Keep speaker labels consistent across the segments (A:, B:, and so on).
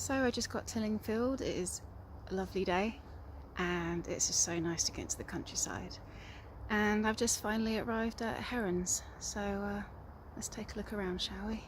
A: So I just got to Lingfield. It is a lovely day and it's just so nice to get into the countryside. And I've just finally arrived at Herons. So let's take a look around, shall we?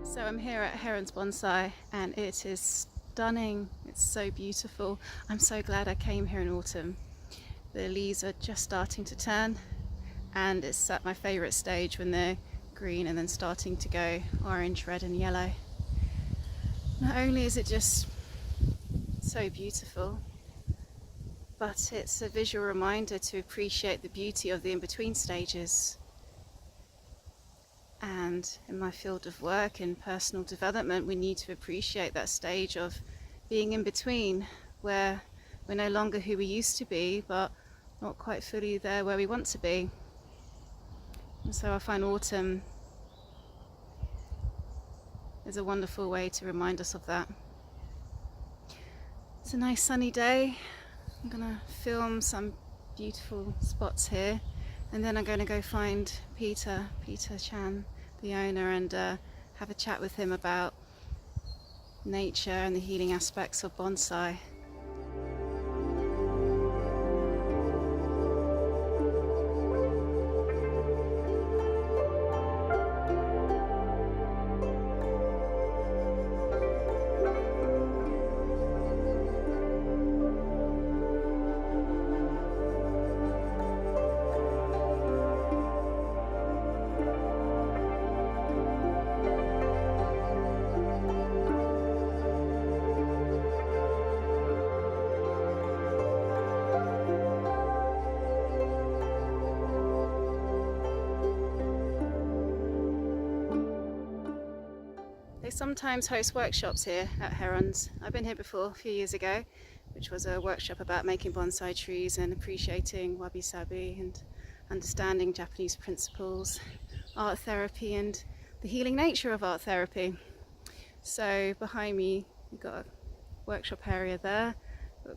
A: So I'm here at Heron's Bonsai and it is stunning. It's so beautiful. I'm so glad I came here in autumn. The leaves are just starting to turn and it's at my favourite stage when they're green and then starting to go orange, red and yellow. Not only is it just so beautiful, but it's a visual reminder to appreciate the beauty of the in-between stages. And in my field of work and personal development, we need to appreciate that stage of being in between, where we're no longer who we used to be, but not quite fully there where we want to be. And so I find autumn is a wonderful way to remind us of that. It's a nice sunny day. I'm gonna film some beautiful spots here, and then I'm going to go find Peter Chan, the owner, and have a chat with him about nature and the healing aspects of bonsai. They sometimes host workshops here at Herons. I've been here before a few years ago, which was a workshop about making bonsai trees and appreciating wabi-sabi and understanding Japanese principles, art therapy and the healing nature of art therapy. So behind me you've got a workshop area there, a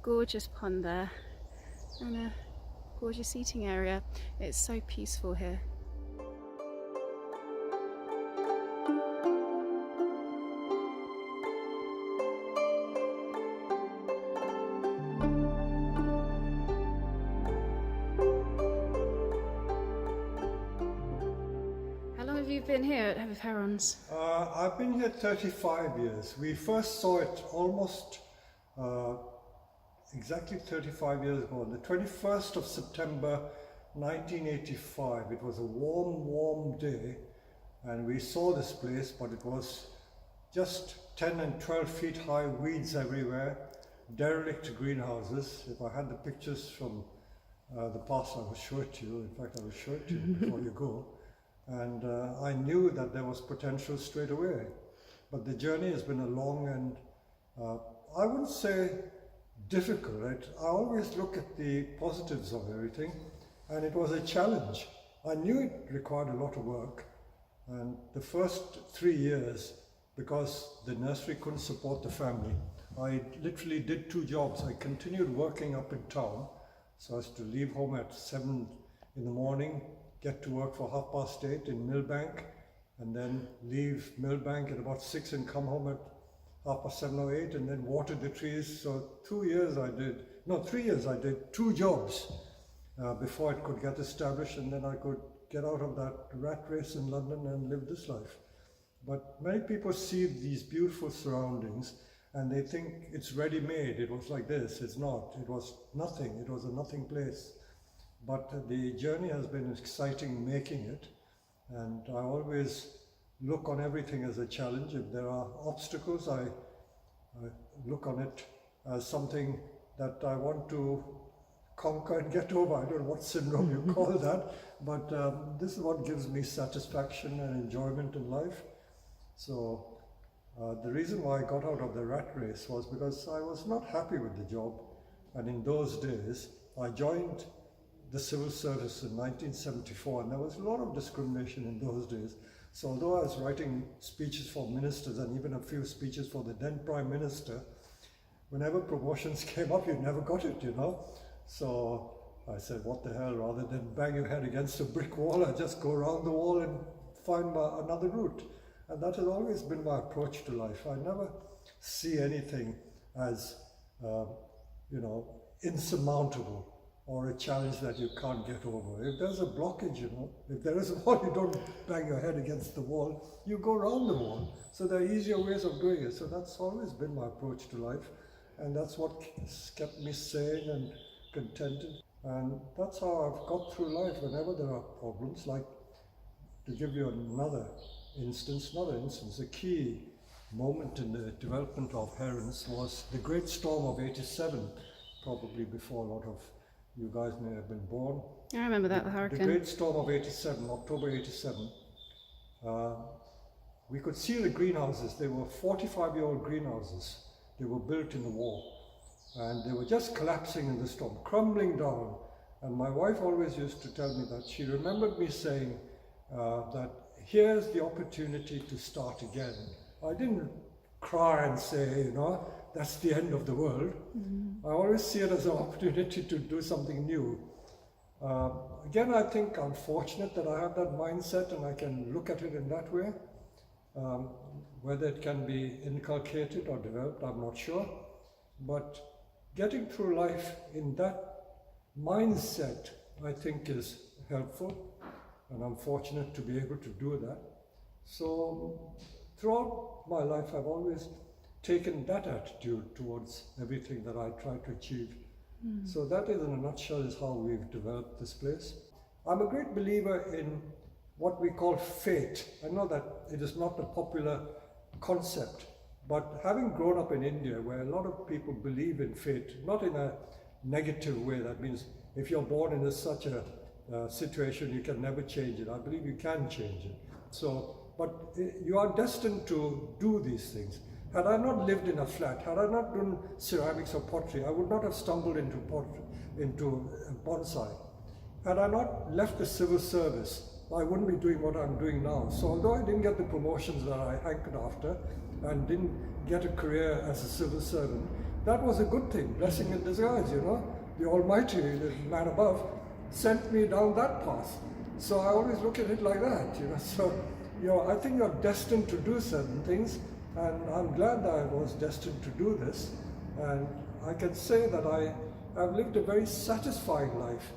A: gorgeous pond there and a gorgeous seating area. It's so peaceful here. You've been here at Herons?
B: I've been here 35 years. We first saw it almost exactly 35 years ago, on the 21st of September 1985. It was a warm day and we saw this place, but it was just 10 and 12 feet high, weeds everywhere, derelict greenhouses. If I had the pictures from the past, I would show it to you. In fact, I will show it to you before you go. And I knew that there was potential straight away. But the journey has been a long and I wouldn't say difficult. Right? I always look at the positives of everything, and it was a challenge. I knew it required a lot of work, and the first 3 years, because the nursery couldn't support the family, I literally did 2 jobs. I continued working up in town, so as to leave home at 7 in the morning, get to work for 8:30 in Millbank, and then leave Millbank at about 6 and come home at 7:30 or 8 and then water the trees. So 3 years I did 2 jobs. before it could get established, and then I could get out of that rat race in London and live this life. But many people see these beautiful surroundings and they think it's ready-made. It was like this. It's not. It was nothing. It was a nothing place. But the journey has been exciting making it, and I always look on everything as a challenge. If there are obstacles, I look on it as something that I want to conquer and get over. I don't know what syndrome you call that, but this is what gives me satisfaction and enjoyment in life. So the reason why I got out of the rat race was because I was not happy with the job, and in those days I joined the civil service in 1974, and there was a lot of discrimination in those days. So although I was writing speeches for ministers and even a few speeches for the then Prime Minister, whenever promotions came up, you never got it, you know. So I said, what the hell, rather than bang your head against a brick wall, I just go around the wall and find another route. And that has always been my approach to life. I never see anything as, insurmountable or a challenge that you can't get over. If there's a blockage, if there is a wall, you don't bang your head against the wall, you go around the wall. So there are easier ways of doing it. So that's always been my approach to life. And that's what kept me sane and contented. And that's how I've got through life whenever there are problems. Like, to give you another instance, a key moment in the development of Herons was the Great Storm of '87, probably before a lot of you guys may have been born.
A: I remember that, the hurricane.
B: The Great Storm of '87, October '87. We could see the greenhouses. They were 45-year-old greenhouses. They were built in the war. And they were just collapsing in the storm, crumbling down. And my wife always used to tell me that she remembered me saying that here's the opportunity to start again. I didn't cry and say, that's the end of the world. I always see it as an opportunity to do something new. Again, I think I'm fortunate that I have that mindset and I can look at it in that way. Whether it can be inculcated or developed, I'm not sure. But getting through life in that mindset, I think, is helpful. And I'm fortunate to be able to do that. So throughout my life, I've always taken that attitude towards everything that I try to achieve. So that is, in a nutshell, is how we've developed this place. I'm a great believer in what we call fate. I know that it is not a popular concept, but having grown up in India, where a lot of people believe in fate, not in a negative way, that means if you're born in such a situation, you can never change it. I believe you can change it. But you are destined to do these things. Had I not lived in a flat, had I not done ceramics or pottery, I would not have stumbled into bonsai. Had I not left the civil service, I wouldn't be doing what I'm doing now. So although I didn't get the promotions that I hankered after and didn't get a career as a civil servant, that was a good thing, blessing in disguise, The Almighty, the man above, sent me down that path. So I always look at it like that, So, I think you're destined to do certain things, and I'm glad that I was destined to do this. And I can say that I've lived a very satisfying life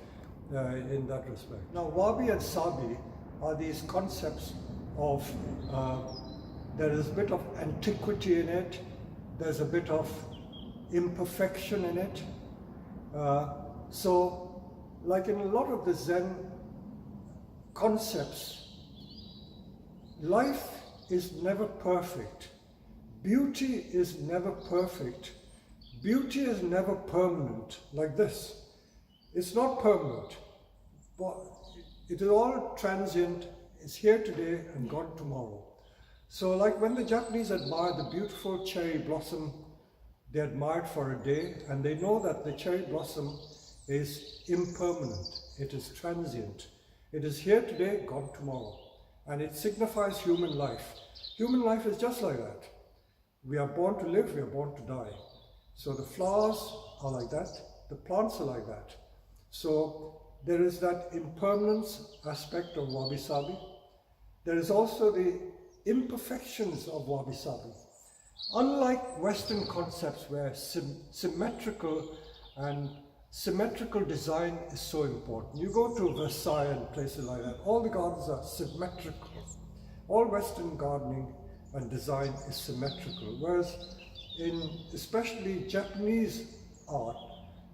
B: in that respect. Now, Wabi and Sabi are these concepts of, there is a bit of antiquity in it, there's a bit of imperfection in it. So, like in a lot of the Zen concepts, life is never perfect. Beauty is never perfect. Beauty is never permanent, like this. It's not permanent, but it is all transient. It's here today and gone tomorrow. So like when the Japanese admire the beautiful cherry blossom, they admire it for a day, and they know that the cherry blossom is impermanent. It is transient. It is here today, gone tomorrow. And it signifies human life. Human life is just like that. We are born to live, we are born to die. So the flowers are like that, the plants are like that. So there is that impermanence aspect of wabi-sabi. There is also the imperfections of wabi-sabi. Unlike Western concepts where symmetrical and symmetrical design is so important. You go to Versailles and places like that, all the gardens are symmetrical. All Western gardening and design is symmetrical, whereas in especially Japanese art,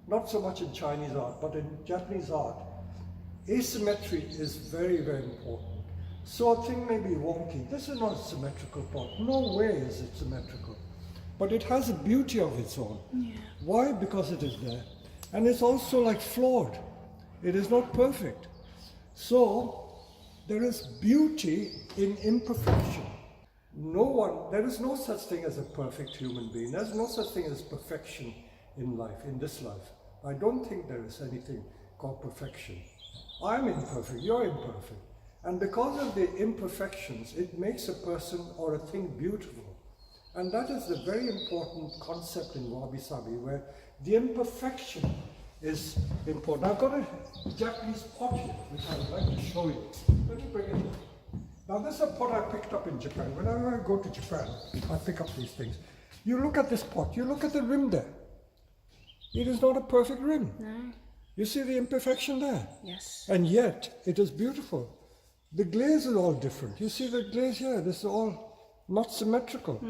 B: not so much in Chinese art, but in Japanese art, asymmetry is very, very important. So a thing may be wonky. This is not a symmetrical pot. No way is it symmetrical. But it has a beauty of its own.
A: Yeah.
B: Why? Because it is there. And it's also like flawed. It is not perfect. So there is beauty in imperfection. There is no such thing as a perfect human being. There's no such thing as perfection in life, in this life. I don't think there is anything called perfection. I'm imperfect, you're imperfect. And because of the imperfections, it makes a person or a thing beautiful. And that is the very important concept in Wabi Sabi, where the imperfection is important. I've got a Japanese pot here, which I would like to show you. Let me bring it in. Now this is a pot I picked up in Japan. Whenever I go to Japan, I pick up these things. You look at this pot, you look at the rim there. It is not a perfect rim.
A: No.
B: You see the imperfection there?
A: Yes.
B: And yet, it is beautiful. The glaze is all different. You see the glaze here? This is all not symmetrical.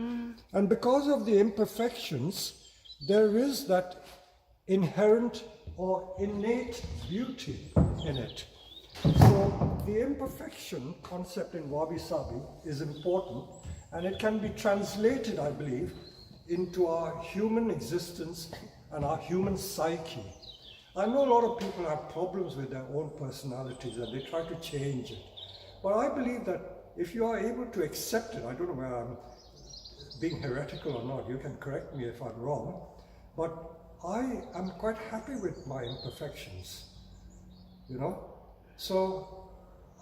B: And because of the imperfections, there is that inherent or innate beauty in it. So the imperfection concept in Wabi Sabi is important, and it can be translated, I believe, into our human existence and our human psyche. I know a lot of people have problems with their own personalities and they try to change it. But I believe that if you are able to accept it, I don't know whether I'm being heretical or not, you can correct me if I'm wrong, but I am quite happy with my imperfections, you know? So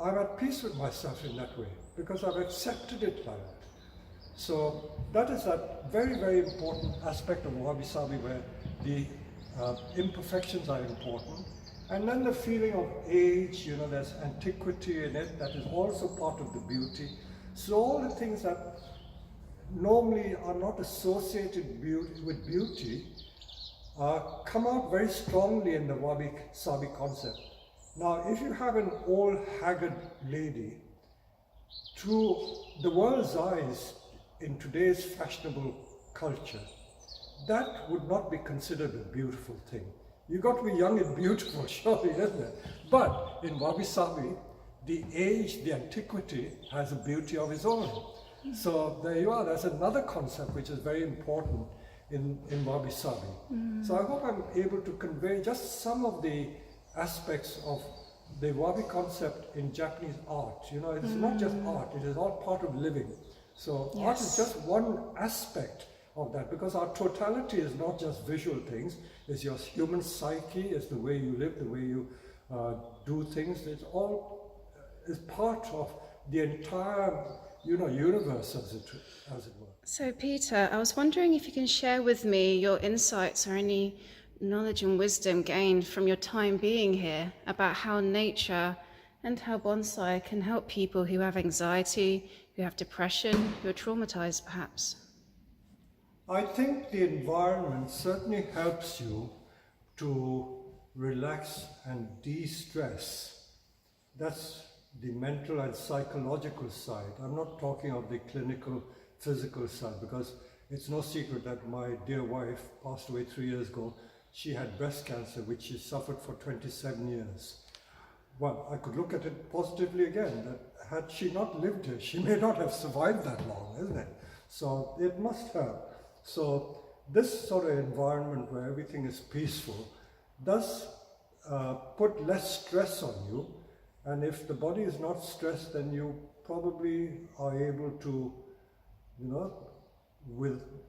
B: I'm at peace with myself in that way because I've accepted it like that. So that is that very, very important aspect of Wabi Sabi where the imperfections are important. And then the feeling of age, you know, there's antiquity in it, that is also part of the beauty. So all the things that normally are not associated with beauty come out very strongly in the Wabi Sabi concept. Now, if you have an old haggard lady, to the world's eyes in today's fashionable culture, that would not be considered a beautiful thing. You've got to be young and beautiful, surely, isn't it? But in Wabi Sabi, the age, the antiquity has a beauty of its own. So there you are, that's another concept which is very important in Wabi Sabi. So I hope I'm able to convey just some of the aspects of the Wabi concept in Japanese art. You know, it's not just art, it is all part of living. So art is just one aspect of that, because our totality is not just visual things, it's your human psyche, it's the way you live, the way you do things, it's all is part of the entire, you know, universe as it were.
A: So Peter, I was wondering if you can share with me your insights or any knowledge and wisdom gained from your time being here about how nature and how bonsai can help people who have anxiety, who have depression, who are traumatized perhaps.
B: I think the environment certainly helps you to relax and de-stress. That's the mental and psychological side. I'm not talking of the clinical, physical side, because it's no secret that my dear wife passed away 3 years ago. She had breast cancer, which she suffered for 27 years. Well, I could look at it positively again, that had she not lived here, she may not have survived that long, isn't it? So it must help. So this sort of environment where everything is peaceful does put less stress on you, and if the body is not stressed, then you probably are able to, you know,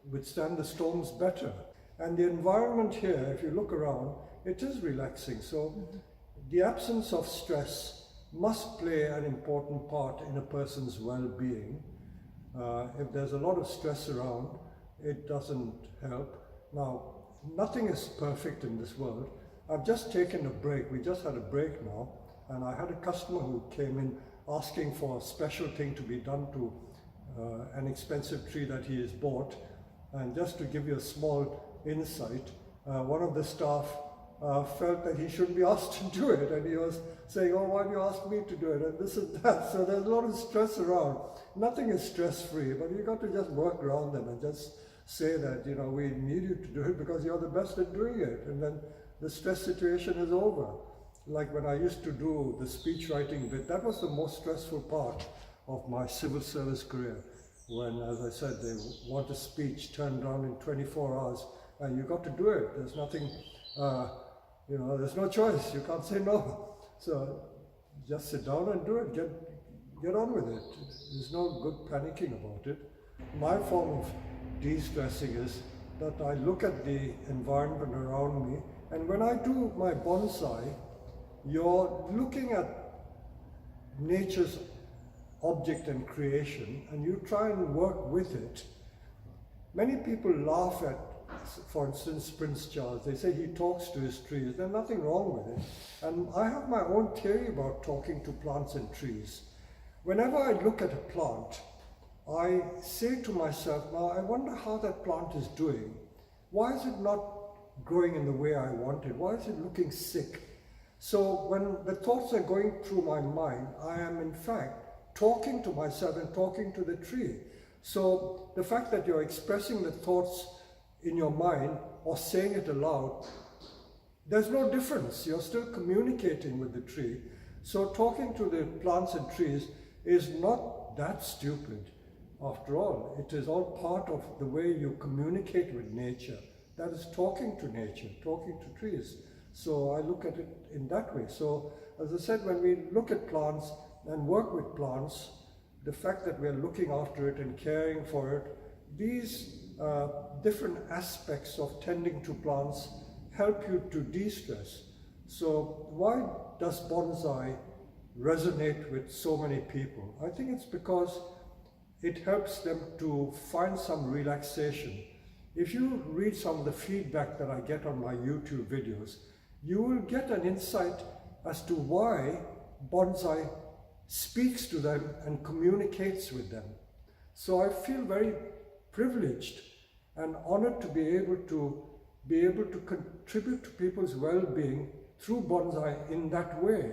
B: withstand the storms better. And the environment here, if you look around, it is relaxing. So the absence of stress must play an important part in a person's well-being. If there's a lot of stress around, it doesn't help. Now, nothing is perfect in this world. I've just taken a break. We just had a break now, and I had a customer who came in asking for a special thing to be done to an expensive tree that he has bought. And just to give you a small insight, one of the staff felt that he shouldn't be asked to do it, and he was saying, oh, why do you ask me to do it, and this and that. So there's a lot of stress around. Nothing is stress-free, but you've got to just work around them and just say that, you know, we need you to do it because you're the best at doing it, and then the stress situation is over. Like when I used to do the speech writing bit, that was the most stressful part of my civil service career. When, as I said, they want a speech turned around in 24 hours, and you've got to do it. There's nothing, you know, there's no choice. You can't say no. So just sit down and do it. Get on with it. There's no good panicking about it. My form of de-stressing is that I look at the environment around me, and when I do my bonsai, you're looking at nature's object and creation, and you try and work with it. Many people laugh at, for instance, Prince Charles. They say he talks to his trees. There's nothing wrong with it. And I have my own theory about talking to plants and trees. Whenever I look at a plant, I say to myself, now I wonder how that plant is doing. Why is it not growing in the way I want it? Why is it looking sick? So when the thoughts are going through my mind, I am in fact talking to myself and talking to the tree. So the fact that you're expressing the thoughts in your mind or saying it aloud, there's no difference. You're still communicating with the tree. So talking to the plants and trees is not that stupid. After all, it is all part of the way you communicate with nature. That is talking to nature, talking to trees. So I look at it in that way. So as I said, when we look at plants and work with plants, the fact that we're looking after it and caring for it, these different aspects of tending to plants help you to de-stress. So why does bonsai resonate with so many people? I think it's because it helps them to find some relaxation. If you read some of the feedback that I get on my YouTube videos, you will get an insight as to why bonsai speaks to them and communicates with them. So I feel very privileged and honored to be able to contribute to people's well-being through bonsai in that way.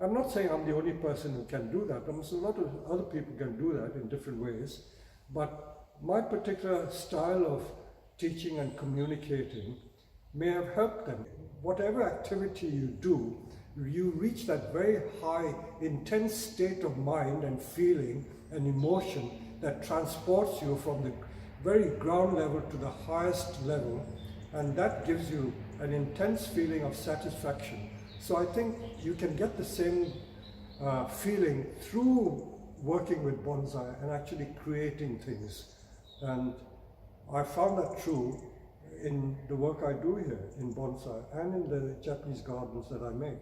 B: I'm not saying I'm the only person who can do that. A lot of other people can do that in different ways, but my particular style of teaching and communicating may have helped them. Whatever activity you do, you reach that very high, intense state of mind and feeling and emotion that transports you from the very ground level to the highest level, and that gives you an intense feeling of satisfaction. So I think you can get the same feeling through working with bonsai and actually creating things. And I found that true in the work I do here in bonsai and in the Japanese gardens that I make.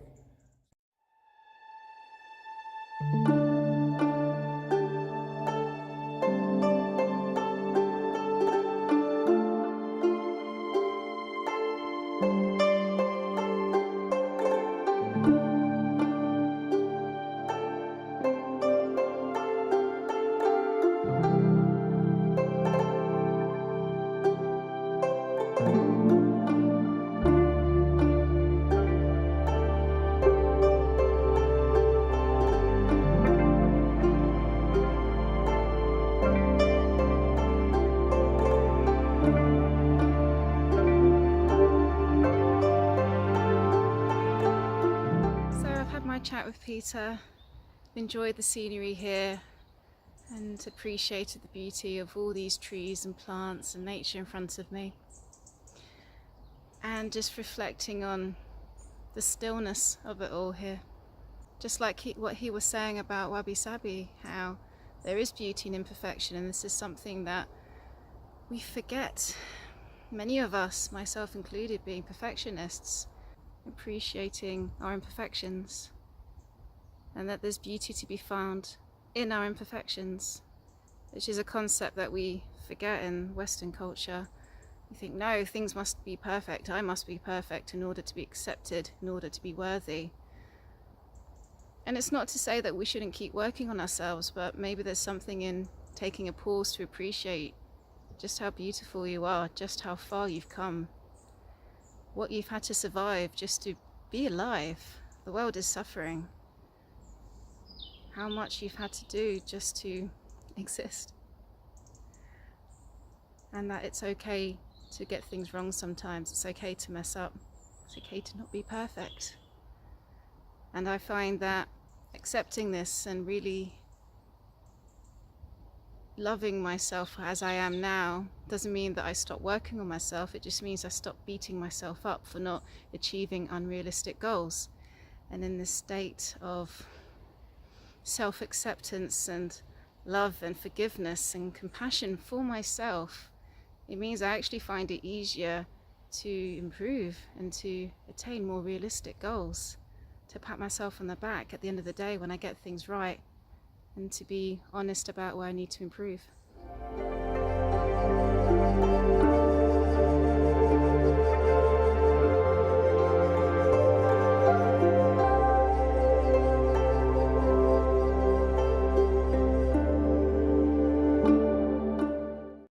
A: Chat with Peter, enjoyed the scenery here and appreciated the beauty of all these trees and plants and nature in front of me, and just reflecting on the stillness of it all here, just like what he was saying about wabi-sabi, how there is beauty in imperfection, and this is something that we forget, many of us, myself included, being perfectionists, appreciating our imperfections, and that there's beauty to be found in our imperfections, which is a concept that we forget in Western culture. We think, no, things must be perfect, I must be perfect in order to be accepted, in order to be worthy. And it's not to say that we shouldn't keep working on ourselves, but maybe there's something in taking a pause to appreciate just how beautiful you are, just how far you've come. what you've had to survive just to be alive. The world is suffering. How much you've had to do just to exist. And that it's okay to get things wrong sometimes. It's okay to mess up. It's okay to not be perfect. And I find that accepting this and really loving myself as I am now doesn't mean that I stop working on myself. It just means I stop beating myself up for not achieving unrealistic goals. And in this state of self-acceptance and love and forgiveness and compassion for myself, it means I actually find it easier to improve and to attain more realistic goals, to pat myself on the back at the end of the day when I get things right, and to be honest about where I need to improve.